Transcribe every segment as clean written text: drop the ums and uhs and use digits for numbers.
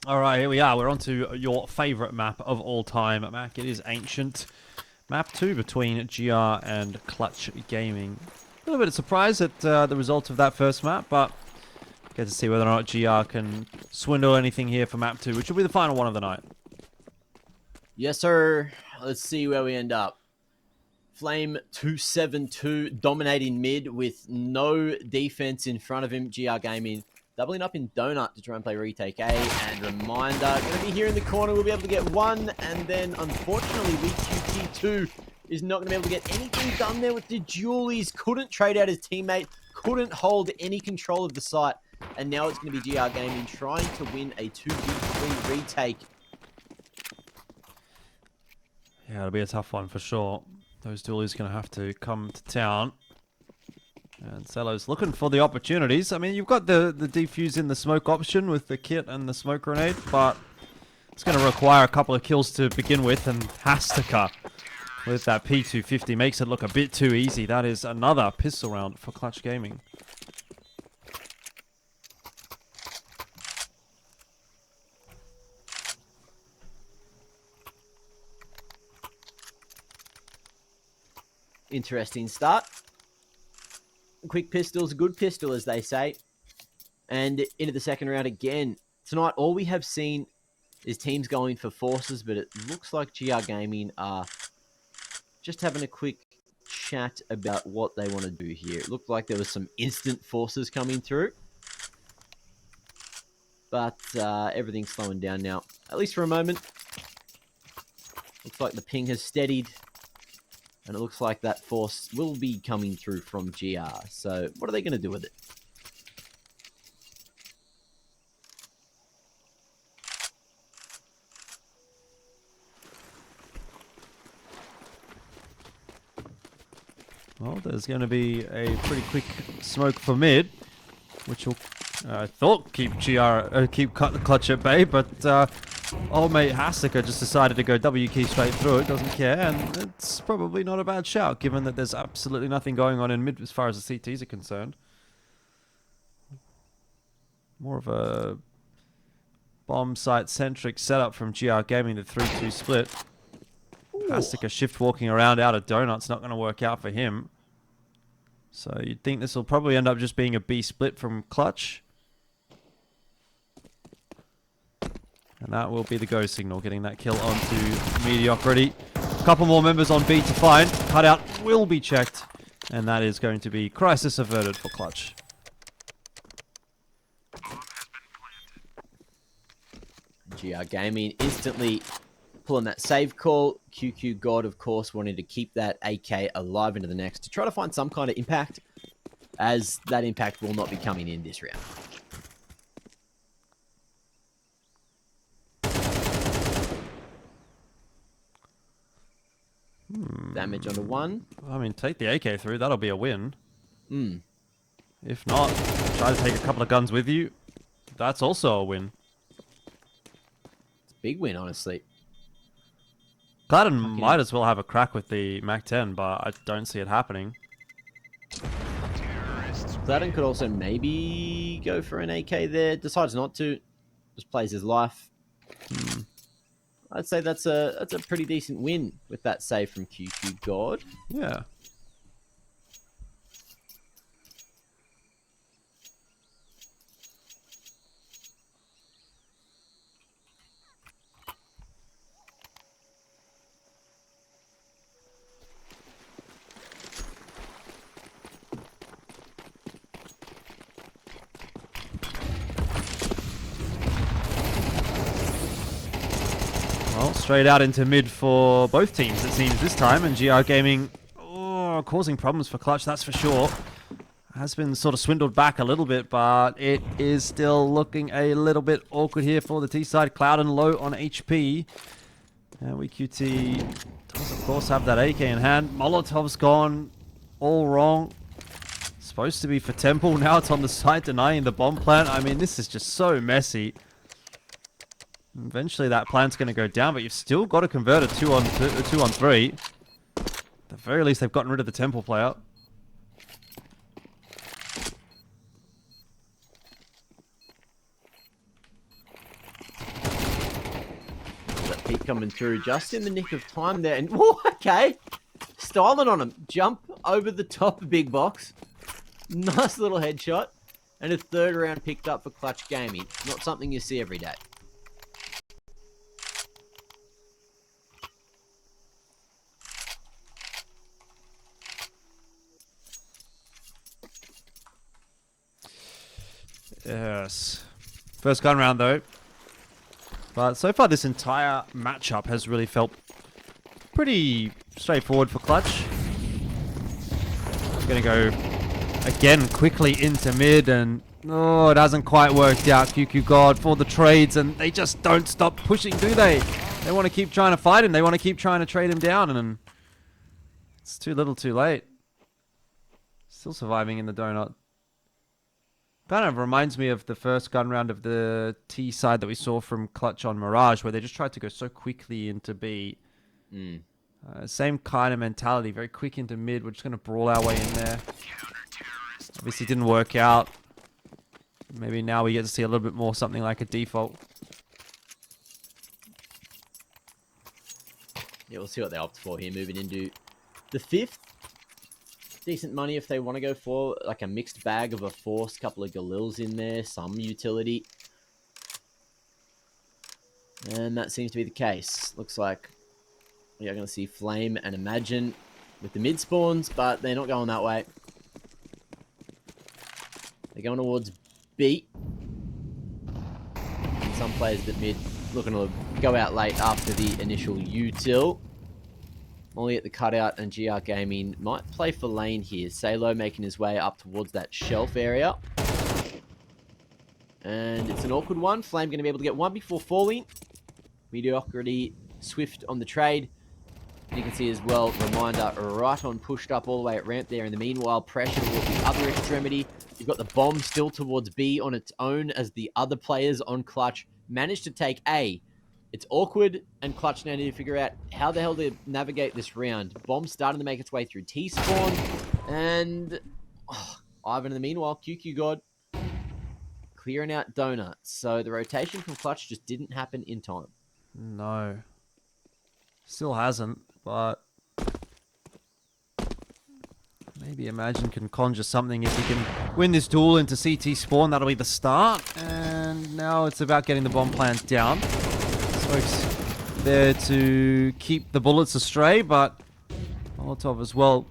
All right, here we are. We're on to your favorite map of all time, Mac. It is Ancient. Map 2 between GR and Clutch Gaming. A little bit of surprise at the result of that first map, but get to see whether or not GR can swindle anything here for map 2, which will be the final one of the night. Yes, sir. Let's see where we end up. Flame 272 dominating mid with no defense in front of him. GR Gaming doubling up in Donut to try and play retake A. And reminder, going to be here in the corner. We'll be able to get one. And then, unfortunately, WeQT2 is not going to be able to get anything done there with the Julies. Couldn't trade out his teammate. Couldn't hold any control of the site. And now it's going to be GR Gaming trying to win a 2v3 retake. Yeah, it'll be a tough one for sure. Those dualies going to have to come to town. And Cello's looking for the opportunities. I mean, you've got the defuse in the smoke option with the kit and the smoke grenade, but it's going to require a couple of kills to begin with, and Hastica with that P250 makes it look a bit too easy. That is another pistol round for Clutch Gaming. Interesting start. Quick pistol's a good pistol, as they say. And into the second round again. Tonight, all we have seen is teams going for forces, but it looks like GR Gaming are just having a quick chat about what they want to do here. It looked like there was some instant forces coming through. But everything's slowing down now, at least for a moment. Looks like the ping has steadied. And it looks like that force will be coming through from GR. So what are they going to do with it? Well, there's going to be a pretty quick smoke for mid, which will, I thought, keep Clutch at bay, but old mate Hastica just decided to go W key straight through it, doesn't care, and it's probably not a bad shout, given that there's absolutely nothing going on in mid as far as the CTs are concerned. More of a bomb site-centric setup from GR Gaming, the 3-2 split. Hastica shift walking around out of Donut's not going to work out for him. So you'd think this will probably end up just being a B split from Clutch. And that will be the go signal, getting that kill onto Mediocrity. A couple more members on B to find. Cutout will be checked. And that is going to be crisis averted for Clutch. GR Gaming instantly pulling that save call. QQ God, of course, wanting to keep that AK alive into the next to try to find some kind of impact, as that impact will not be coming in this round. Damage onto one. I mean, take the AK through. That'll be a win. Hmm. If not, try to take a couple of guns with you. That's also a win. It's a big win, honestly. Gladden might as well have a crack with the MAC-10, but I don't see it happening. Gladden could also maybe go for an AK there. Decides not to. Just plays his life. I'd say that's a pretty decent win with that save from QQ God. Yeah. Well, straight out into mid for both teams, it seems, this time. And GR Gaming, causing problems for Clutch, that's for sure. Has been sort of swindled back a little bit, but it is still looking a little bit awkward here for the T-side. Cloud and low on HP. And WeQT does, of course, have that AK in hand. Molotov's gone all wrong. Supposed to be for Temple. Now it's on the site denying the bomb plant. I mean, this is just so messy. Eventually that plant's going to go down, but you've still got to convert a 2-on-3. At the very least, they've gotten rid of the Temple player. Pete coming through just in the nick of time there. And, oh, okay. Styling on him. Jump over the top of Big Box. Nice little headshot. And a third round picked up for Clutch Gaming. Not something you see every day. Yes. First gun round, though. But so far, this entire matchup has really felt pretty straightforward for Clutch. Gonna go again quickly into mid, and oh, it hasn't quite worked out. QQ God for the trades, and they just don't stop pushing, do they? They want to keep trying to fight him. They want to keep trying to trade him down, and it's too little too late. Still surviving in the donut. Kind of reminds me of the first gun round of the T side that we saw from Clutch on Mirage, where they just tried to go so quickly into B. Same kind of mentality, very quick into mid. We're just going to brawl our way in there. Obviously didn't work out. Maybe now we get to see a little bit more something like a default. Yeah, we'll see what they opt for here, moving into the fifth. Decent money if they want to go for like a mixed bag of a force, couple of Galils in there, some utility. And that seems to be the case. Looks like we are going to see Flame and Imagine with the mid spawns, but they're not going that way. They're going towards B. And some players at mid looking to go out late after the initial util. Molly at the cutout, and GR Gaming might play for lane here. Salo making his way up towards that shelf area. And it's an awkward one. Flame going to be able to get one before falling. Mediocrity swift on the trade. And you can see as well, Reminder right on pushed up all the way at ramp there. In the meanwhile, pressure towards the other extremity. You've got the bomb still towards B on its own as the other players on Clutch managed to take A. It's awkward, and Clutch now need to figure out how the hell to navigate this round. Bomb starting to make its way through T-spawn, and Ivan in the meanwhile, QQ God clearing out Donut. So the rotation from Clutch just didn't happen in time. No. Still hasn't, but maybe Imagine can conjure something if he can win this duel into CT spawn. That'll be the start, and now it's about getting the bomb plant down. Folks there to keep the bullets astray, but Molotov as well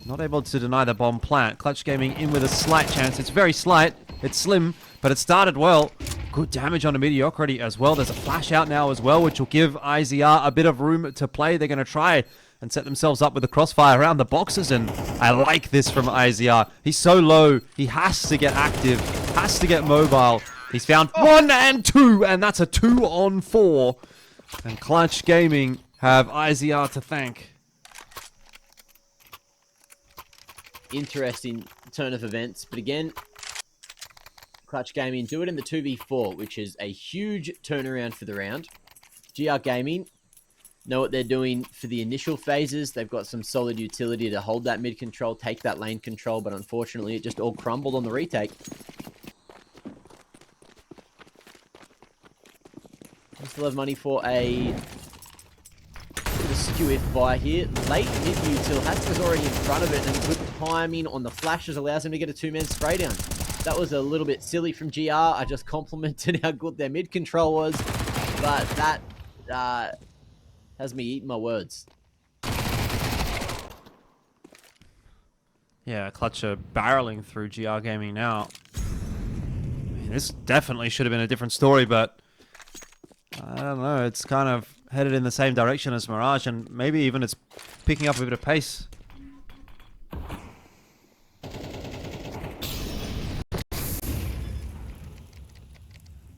not able to deny the bomb plant. Clutch Gaming in with a slight chance. It's very slight. It's slim, but it started well. Good damage on a Mediocrity as well. There's a flash out now as well, which will give IZR a bit of room to play. They're going to try and set themselves up with a crossfire around the boxes, and I like this from IZR. He's so low. He has to get active, has to get mobile. He's found 1 and 2, and that's a 2 on 4. And Clutch Gaming have IZR to thank. Interesting turn of events, but again, Clutch Gaming do it in the 2v4, which is a huge turnaround for the round. GR Gaming know what they're doing for the initial phases. They've got some solid utility to hold that mid control, take that lane control, but unfortunately it just all crumbled on the retake. I still have money for a skew if buy here. Late mid util. Hatzka's already in front of it, and good timing on the flashes allows him to get a two-man spray down. That was a little bit silly from GR. I just complimented how good their mid control was, but that has me eating my words. Yeah, Clutch are barreling through GR Gaming now. I mean, this definitely should have been a different story, but I don't know. It's kind of headed in the same direction as Mirage, and maybe even it's picking up a bit of pace.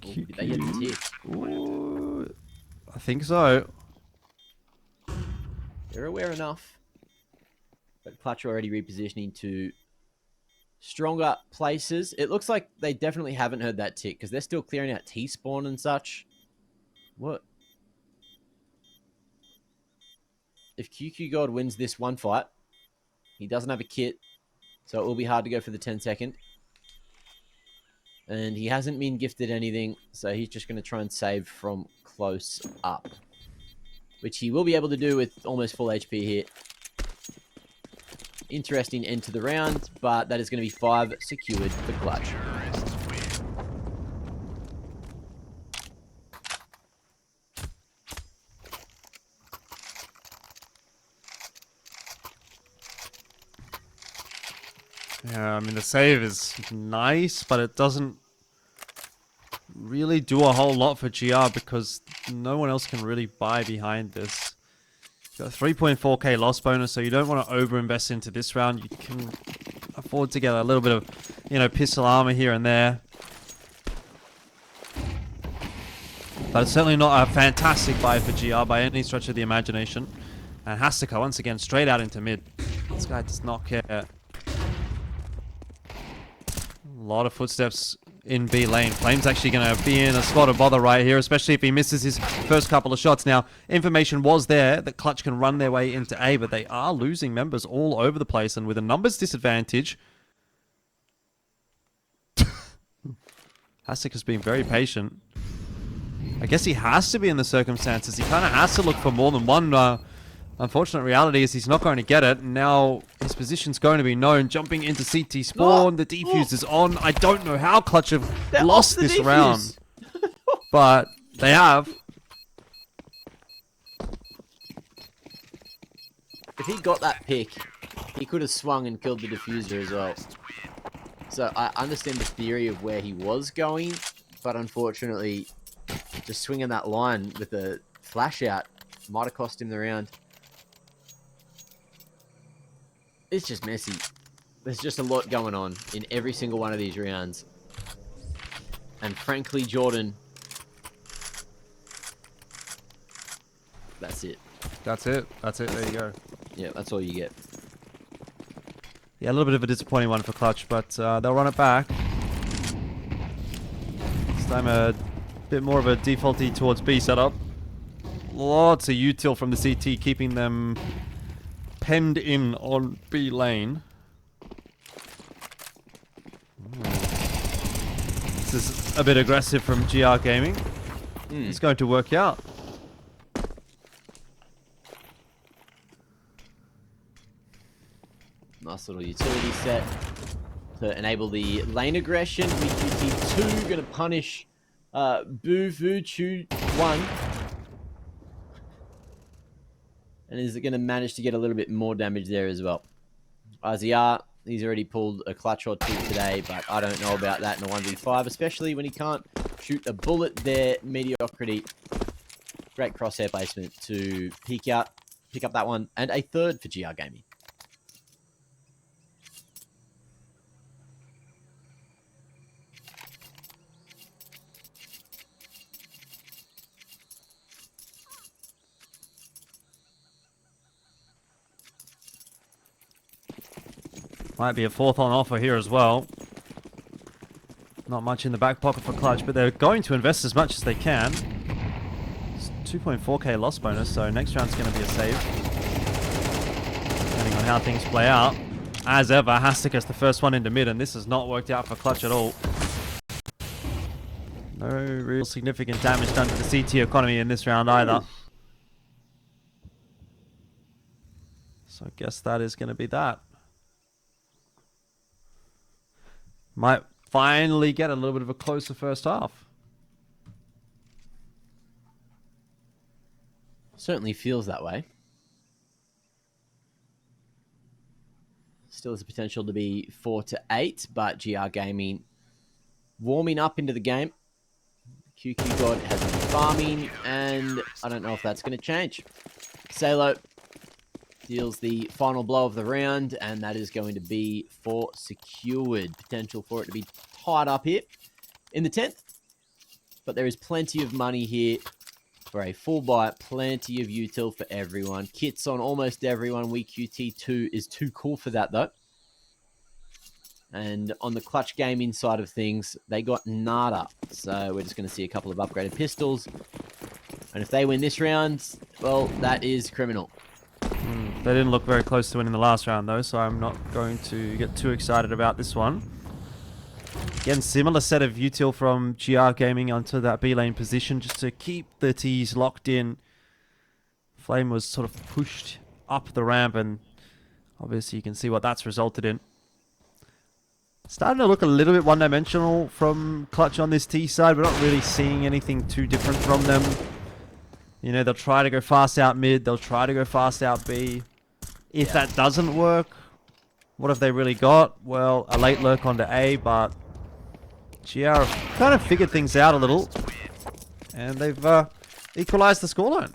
Did they get the tick? Ooh, I think so. They're aware enough. But Clutch already repositioning to stronger places. It looks like they definitely haven't heard that tick, because they're still clearing out T-spawn and such. What? If QQ God wins this one fight, he doesn't have a kit, so it will be hard to go for the 10-second. And he hasn't been gifted anything, so he's just going to try and save from close up. which he will be able to do with almost full HP here. Interesting end to the round, but that is going to be 5 secured for Clutch. Yeah, I mean, the save is nice, but it doesn't really do a whole lot for GR because no one else can really buy behind this. You've got 3.4k loss bonus, so you don't want to over-invest into this round. You can afford to get a little bit of, you know, pistol armor here and there. But it's certainly not a fantastic buy for GR by any stretch of the imagination. And Hastika, once again, straight out into mid. This guy does not care. A lot of footsteps in B lane. Flame's actually going to be in a spot of bother right here, especially if he misses his first couple of shots. Now, information was there that Clutch can run their way into A, but they are losing members all over the place, and with a numbers disadvantage, Hastik has been very patient. I guess he has to be in the circumstances. He kind of has to look for more than one. Unfortunate reality is he's not going to get it. And now his position's going to be known. Jumping into CT spawn. The defuse is on. I don't know how Clutch have lost this round. But they have. If he got that pick, he could have swung and killed the diffuser as well. So I understand the theory of where he was going, but unfortunately, just swinging that line with a flash out might have cost him the round. It's just messy. There's just a lot going on in every single one of these rounds. And frankly, Jordan, that's it. That's it. That's it. There you go. Yeah, that's all you get. Yeah, a little bit of a disappointing one for Clutch, but they'll run it back. This time a bit more of a defaulty towards B setup. Lots of util from the CT, keeping them penned in on B lane. This is a bit aggressive from GR Gaming. It's going to work out. Nice little utility set to enable the lane aggression. VQT2 going to punish Boo Vu Chu 1. And is going to manage to get a little bit more damage there as well. RZR, he's already pulled a clutch or two today, but I don't know about that in a 1v5, especially when he can't shoot a bullet there. Mediocrity. Great crosshair placement to pick up that one. And a third for GR Gaming. Might be a fourth on offer here as well. Not much in the back pocket for Clutch, but they're going to invest as much as they can. It's 2.4k loss bonus, so next round's going to be a save. Depending on how things play out. As ever, Hastika's the first one into mid, and this has not worked out for Clutch at all. No real significant damage done to the CT economy in this round either. So I guess that is going to be that. Might finally get a little bit of a closer first half. Certainly feels that way. Still has the potential to be 4-8, but GR Gaming warming up into the game. QQ God has been farming, and I don't know if that's going to change. Salo deals the final blow of the round, and that is going to be for secured. Potential for it to be tied up here in the 10th. But there is plenty of money here for a full buy. Plenty of util for everyone. Kits on almost everyone. WeQT2 is too cool for that, though. And on the Clutch Gaming side of things, they got nada. So we're just going to see a couple of upgraded pistols. And if they win this round, well, that is criminal. They didn't look very close to winning the last round though, so I'm not going to get too excited about this one. Again, similar set of util from GR Gaming onto that B lane position just to keep the T's locked in Flame was sort of pushed up the ramp, and obviously you can see what that's resulted in. Starting to look a little bit one-dimensional from Clutch on this T side. We're not really seeing anything too different from them. You know, they'll try to go fast out mid. They'll try to go fast out B. If that doesn't work, what have they really got? Well, a late lurk onto A, but GR have kind of figured things out a little. And they've equalized the scoreline.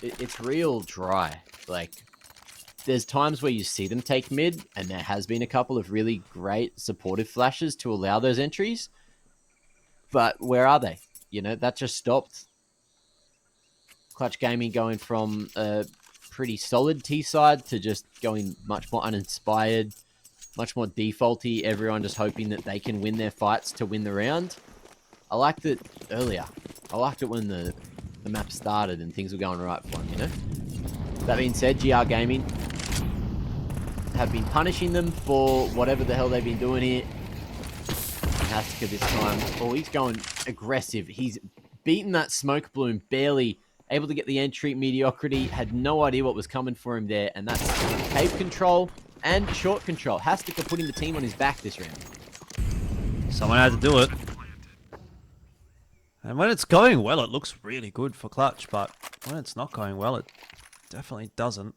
It's real dry. Like, there's times where you see them take mid, and there has been a couple of really great supportive flashes to allow those entries. But where are they? You know, that just stopped. Clutch Gaming going from a pretty solid T side to just going much more uninspired, much more defaulty. Everyone just hoping that they can win their fights to win the round. I liked it earlier. I liked it when the map started and things were going right for them, you know? That being said, GR Gaming have been punishing them for whatever the hell they've been doing here. Hastika this time. Oh, he's going aggressive. He's beaten that smoke bloom, barely able to get the entry. Mediocrity had no idea what was coming for him there, and that's cave control and short control. Hastika putting the team on his back this round. Someone had to do it. And when it's going well, it looks really good for Clutch, but when it's not going well, it definitely doesn't.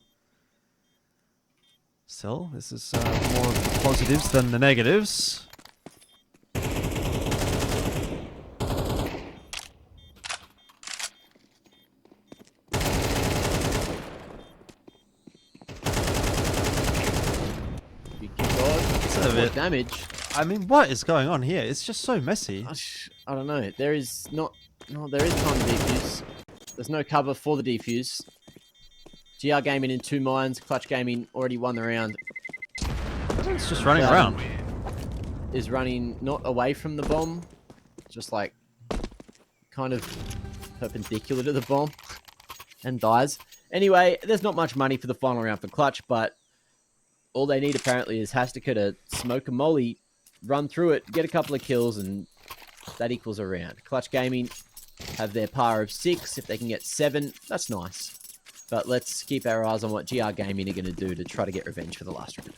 Still, this is more of the positives than the negatives. That's a bit damage. I mean, what is going on here? It's just so messy. I don't know. There is not... No, there is time to defuse. There's no cover for the defuse. GR Gaming in 2 mines. Clutch Gaming already won the round. It's just running around. Is running not away from the bomb. Just like... kind of perpendicular to the bomb. And dies. Anyway, there's not much money for the final round for Clutch, but... all they need apparently is Hastika to smoke a molly, run through it, get a couple of kills, and that equals a round. Clutch Gaming have their par of 6. If they can get 7, that's nice. But let's keep our eyes on what GR Gaming are going to do to try to get revenge for the last round.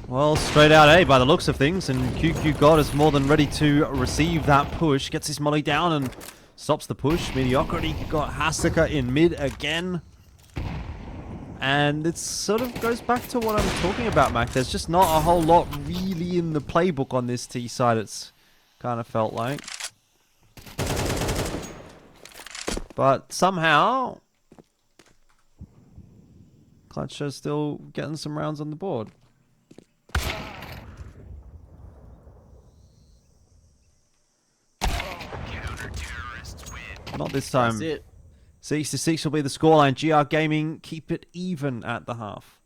Well, straight out A by the looks of things, and QQ God is more than ready to receive that push. Gets his molly down and stops the push. Mediocrity got Hastika in mid again. And it sort of goes back to what I'm talking about, Mac. There's just not a whole lot really in the playbook on this T side, it's kind of felt like. But somehow, Clutch is still getting some rounds on the board. Not this time. That's it. 6-6 will be the scoreline. GR Gaming keep it even at the half.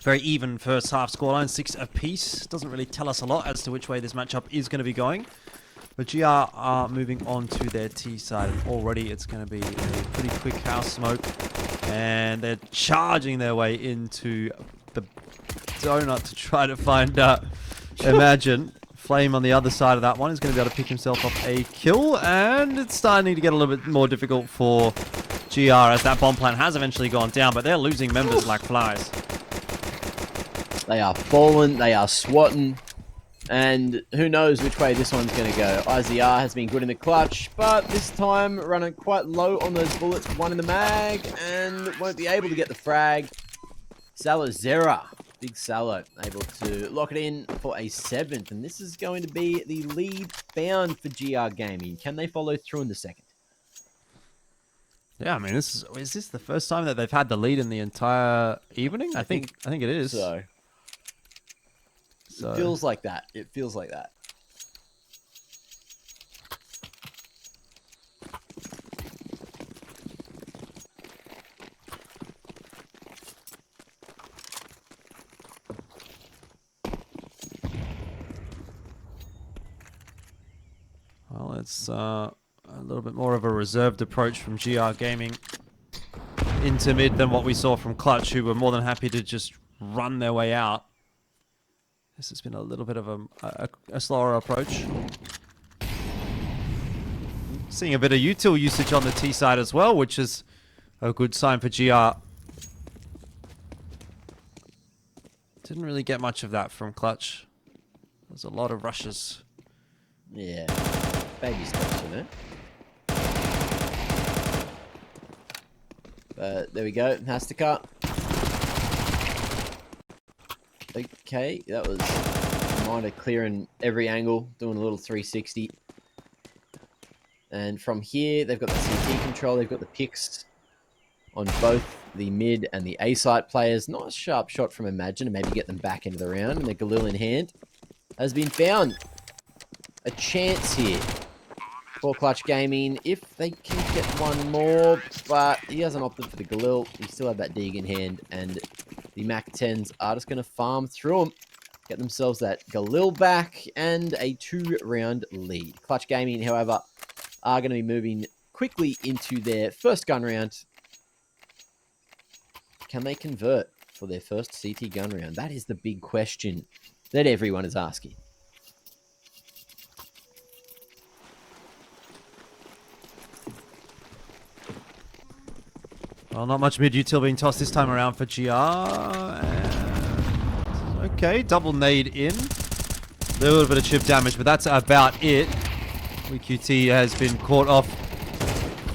Very even first half scoreline, 6 apiece. Doesn't really tell us a lot as to which way this matchup is going to be going. But GR are moving on to their T side, and already it's going to be a pretty quick house smoke. And they're charging their way into the donut to try to find Imagine. Flame on the other side of that one is going to be able to pick himself up a kill, and it's starting to get a little bit more difficult for GR as that bomb plant has eventually gone down, but they're losing members like flies. They are falling, they are swatting, and who knows which way this one's going to go. IZR has been good in the clutch, but this time running quite low on those bullets, one in the mag, and won't be able to get the frag. Salazera, big Salo, able to lock it in for a 7th, and this is going to be the lead found for GR Gaming. Can they follow through in the second? Yeah, I mean, is this the first time that they've had the lead in the entire evening? I think it is. So. It feels like that. It feels like that. Well, it's a little bit more of a reserved approach from GR Gaming into mid than what we saw from Clutch, who were more than happy to just run their way out. This has been a little bit of a slower approach. Seeing a bit of util usage on the T side as well, which is a good sign for GR. Didn't really get much of that from Clutch. There's a lot of rushes. Yeah, baby steps, you know. But there we go, has to cut. Okay, that was Minder clearing every angle, doing a little 360. And from here, they've got the CT control, they've got the picks on both the mid and the A site players. Nice sharp shot from Imagine to maybe get them back into the round. And the Galil in hand has been found. A chance here for Clutch Gaming if they can get one more, but he hasn't opted for the Galil. He still have that Deeg in hand, and the Mac 10s are just going to farm through them, get themselves that Galil back, and a 2-round lead. Clutch Gaming, however, are going to be moving quickly into their first gun round. Can they convert for their first CT gun round? That is the big question that everyone is asking. Well, not much mid-util being tossed this time around for GR. Okay, double nade in. A little bit of chip damage, but that's about it. WQT has been caught off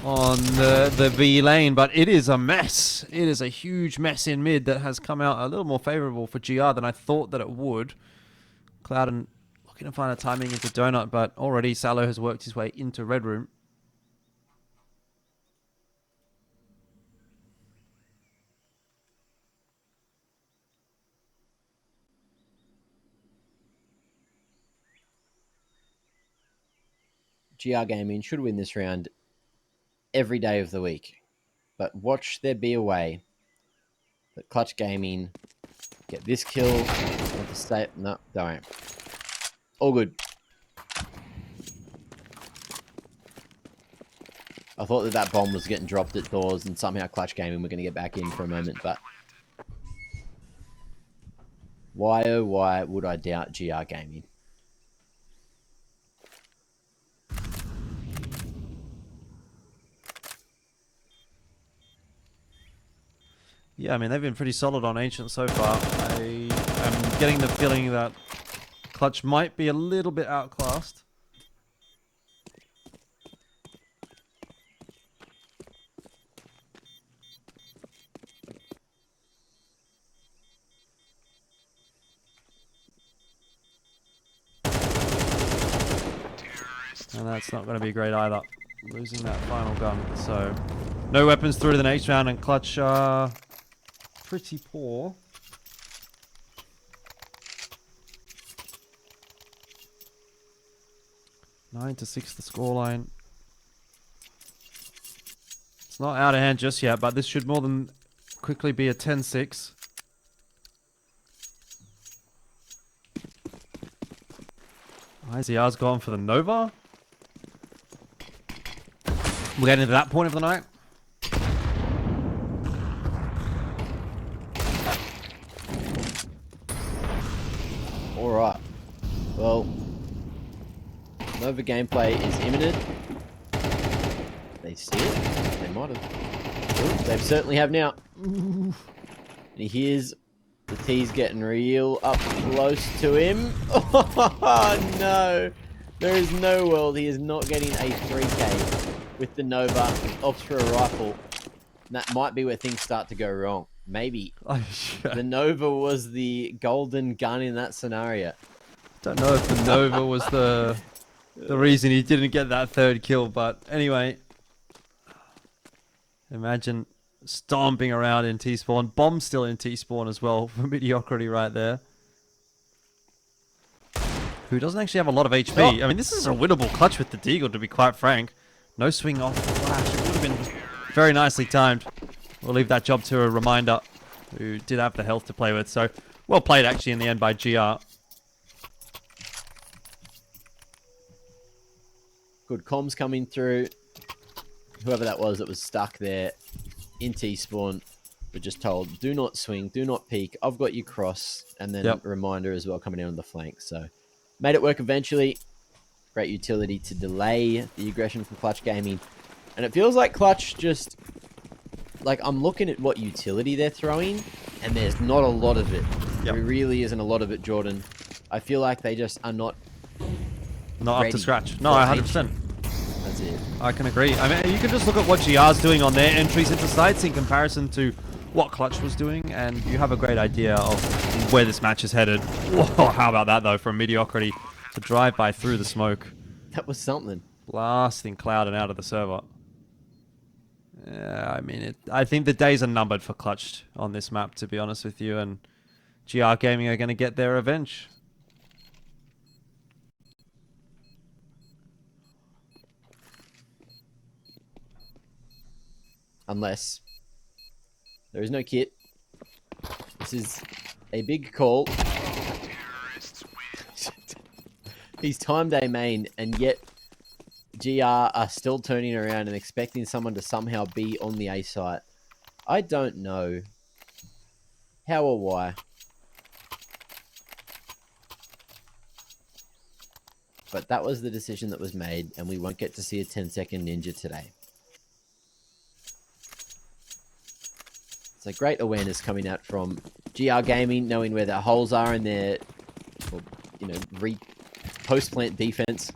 on the B lane, but it is a mess. It is a huge mess in mid that has come out a little more favorable for GR than I thought that it would. Clouden looking to find a timing into Donut, but already Salo has worked his way into Red Room. GR Gaming should win this round every day of the week. But watch there be a way that Clutch Gaming get this kill. Want to stay? No, don't. All good. I thought that bomb was getting dropped at doors and somehow Clutch Gaming were going to get back in for a moment, but why oh why would I doubt GR Gaming? Yeah, I mean, they've been pretty solid on Ancient so far. I am getting the feeling that Clutch might be a little bit outclassed. And that's not going to be great either. Losing that final gun. So, no weapons through to the next round, and Clutch pretty poor. Nine to 6 the scoreline. It's not out of hand just yet, but this should more than quickly be a 10-6. IZR's gone for the Nova. We're getting to that point of the night. All right. Well, Nova gameplay is imminent. They see it. They might have. Ooh, they certainly have now. And he hears the T's getting real up close to him. Oh, no. There is no world he is not getting a 3K with the Nova. Opts for a rifle. And that might be where things start to go wrong. Maybe. The Nova was the golden gun in that scenario. Don't know if the Nova was the reason he didn't get that third kill, but anyway. Imagine stomping around in T-spawn. Bomb still in T-spawn as well for mediocrity right there. Who doesn't actually have a lot of HP. Oh. I mean, this is a winnable clutch with the Deagle, to be quite frank. No swing off the flash. It would have been very nicely timed. We'll leave that job to a Reminder, who did have the health to play with. So, well played actually in the end by GR. Good comms coming through. Whoever that was stuck there in T-spawn, we're just told, do not swing, do not peek. I've got you cross. And then a Reminder as well coming in on the flank. So, made it work eventually. Great utility to delay the aggression from Clutch Gaming. And it feels like Clutch just... Like, I'm looking at what utility they're throwing, and there's not a lot of it. There really isn't a lot of it, Jordan. I feel like they just are not up to scratch. No, 100%. That's it. I can agree. I mean, you can just look at what GR's doing on their entries into sites in comparison to what Clutch was doing, and you have a great idea of where this match is headed. Whoa, how about that, though, from mediocrity to drive by through the smoke. That was something. Blasting Cloud and out of the server. Yeah, I mean, I think the days are numbered for Clutch on this map, to be honest with you, and GR Gaming are going to get their revenge. Unless there is no kit. This is a big call. He's timed A main, and yet GR are still turning around and expecting someone to somehow be on the A site. I don't know how or why. But that was the decision that was made, and we won't get to see a 10-second ninja today. So great awareness coming out from GR Gaming, knowing where their holes are in their, post-plant defense.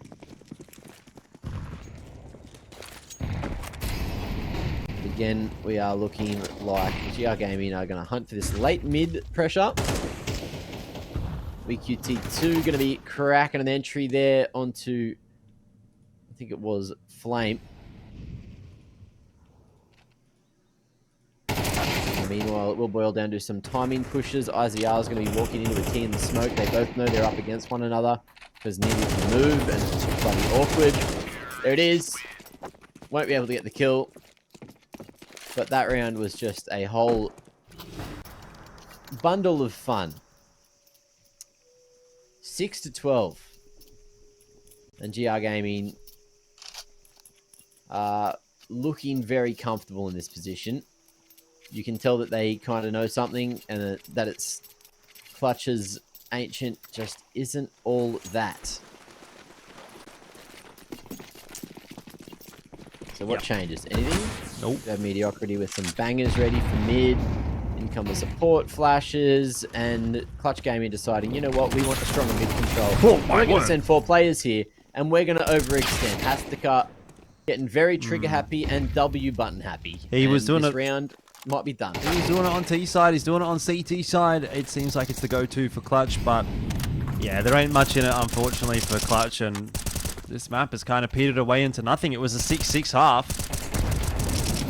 Again, we are looking like GR Gaming are going to hunt for this late mid pressure. VQT2 going to be cracking an entry there onto, I think it was Flame. Meanwhile, it will boil down to some timing pushes. IZR is going to be walking into a T in the smoke. They both know they're up against one another because neither can move, and it's just bloody awkward. There it is. Won't be able to get the kill. But that round was just a whole bundle of fun. 6-12. And GR Gaming are looking very comfortable in this position. You can tell that they kind of know something, and that it's Clutch's Ancient just isn't all that. So what changes? Anything? Nope. We have Mediocrity with some bangers ready for mid. In come the support flashes, and Clutch Gaming deciding, you know what, we want a stronger mid control. We're going to send 4 players here, and we're going to overextend. Hastica getting very trigger happy and W button happy. He was doing this it. Round might be done. He's doing it on T side. He's doing it on CT side. It seems like it's the go-to for Clutch, but yeah, there ain't much in it, unfortunately, for Clutch, and this map has kind of petered away into nothing. It was a 6-6 half.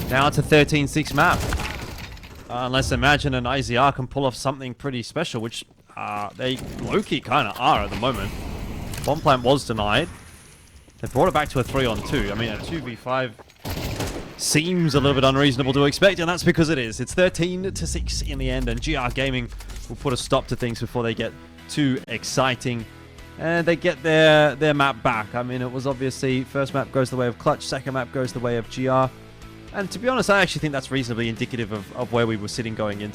Now it's a 13-6 map. Unless Imagine and IZR can pull off something pretty special, which they low-key kind of are at the moment. Bomb plant was denied. They brought it back to a 3-on-2. I mean, a 2v5 seems a little bit unreasonable to expect, and that's because it is. It's 13-6 in the end, and GR Gaming will put a stop to things before they get too exciting. and they get their map back. I mean, it was obviously first map goes the way of Clutch, second map goes the way of GR. And to be honest, I actually think that's reasonably indicative of where we were sitting going into